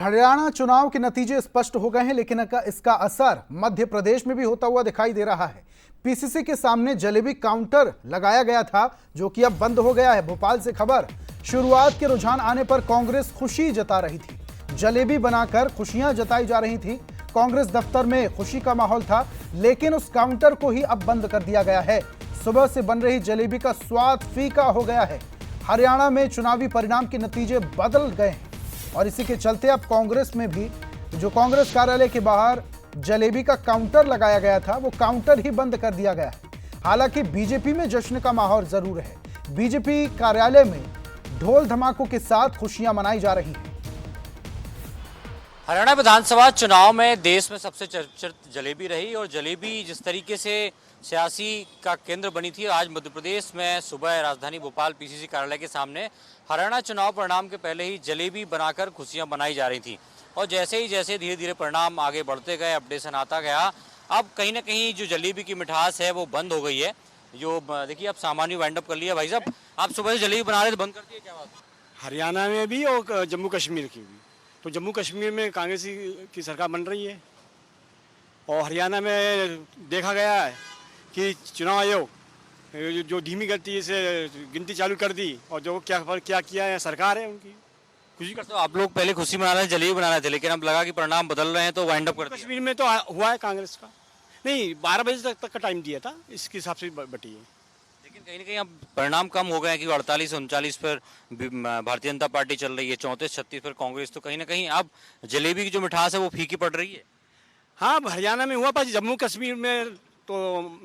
हरियाणा चुनाव के नतीजे स्पष्ट हो गए हैं, लेकिन इसका असर मध्य प्रदेश में भी होता हुआ दिखाई दे रहा है। पीसीसी के सामने जलेबी काउंटर लगाया गया था, जो कि अब बंद हो गया है। भोपाल से खबर। शुरुआत के रुझान आने पर कांग्रेस खुशी जता रही थी, जलेबी बनाकर खुशियां जताई जा रही थी। कांग्रेस दफ्तर में खुशी का माहौल था, लेकिन उस काउंटर को ही अब बंद कर दिया गया है। सुबह से बन रही जलेबी का स्वाद फीका हो गया है। हरियाणा में चुनावी परिणाम के नतीजे बदल गए हैं और इसी के चलते अब कांग्रेस में भी जो कांग्रेस कार्यालय के बाहर जलेबी का काउंटर लगाया गया था, वो काउंटर ही बंद कर दिया गया है। हालांकि बीजेपी में जश्न का माहौल जरूर है। बीजेपी कार्यालय में ढोल धमाकों के साथ खुशियां मनाई जा रही हैं। हरियाणा विधानसभा चुनाव में देश में सबसे चर्चित जलेबी रही और जलेबी जिस तरीके से सियासी का केंद्र बनी थी, आज मध्य प्रदेश में सुबह राजधानी भोपाल पीसीसी कार्यालय के सामने हरियाणा चुनाव परिणाम के पहले ही जलेबी बनाकर खुशियां मनाई जा रही थी। और जैसे धीरे धीरे परिणाम आगे बढ़ते गए, अपडेशन आता गया, अब कहीं ना कहीं जो जलेबी की मिठास है वो बंद हो गई है। जो देखिए अब सामान्य वाइंड अप कर लिया। भाई साहब, आप सुबह से जलेबी बना रहे थे, बंद कर दिए, क्या बात? हरियाणा में भी और जम्मू कश्मीर की भी। तो जम्मू कश्मीर में कांग्रेस की सरकार बन रही है और हरियाणा में देखा गया है कि चुनाव आयोग जो धीमी गति से गिनती चालू कर दी और जो क्या किया है सरकार है उनकी खुशी का। तो आप लोग पहले खुशी मना रहे थे, जलेबी बना रहे थे, लेकिन अब लगा कि परिणाम बदल रहे हैं तो वाइंड अप कर दिया। कश्मीर में तो हुआ है कांग्रेस का। नहीं, 12 बजे तक का टाइम दिया था, इसके हिसाब से बटी है। लेकिन कहीं ना कहीं अब परिणाम कम हो गए हैं कि 48 39 पर भारतीय जनता पार्टी चल रही है, 34 36 पर कांग्रेस। तो कहीं ना कहीं अब जलेबी की जो मिठास है वो फीकी पड़ रही है। हाँ, हरियाणा में हुआ, पर जम्मू कश्मीर में तो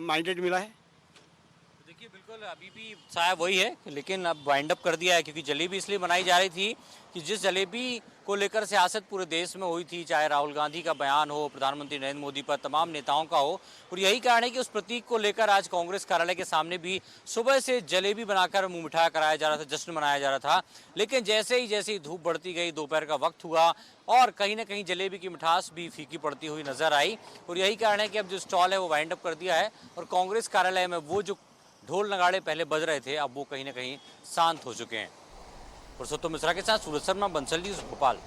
माइंडेड मिला है। देखिए बिल्कुल अभी भी शायद वही है, लेकिन अब वाइंड अप कर दिया है, क्योंकि जलेबी इसलिए बनाई जा रही थी कि जिस जलेबी को लेकर सियासत पूरे देश में हुई थी, चाहे राहुल गांधी का बयान हो, प्रधानमंत्री नरेंद्र मोदी पर, तमाम नेताओं का हो, और यही कारण है कि उस प्रतीक को लेकर आज कांग्रेस कार्यालय के सामने भी सुबह से जलेबी बनाकर मुंह मिठाया कराया जा रहा था, जश्न मनाया जा रहा था। लेकिन जैसे ही धूप बढ़ती गई, दोपहर का वक्त हुआ और कहीं ना कहीं जलेबी की मिठास भी फीकी पड़ती हुई नजर आई। और यही कारण है कि अब जो स्टॉल है वो वाइंड अप कर दिया है और कांग्रेस कार्यालय में वो जो ढोल नगाड़े पहले बज रहे थे, अब वो कहीं ना कहीं शांत हो चुके हैं। पुरुषोत्तम मिश्रा के साथ सूरज शर्मा, बंसल न्यूज़, भोपाल।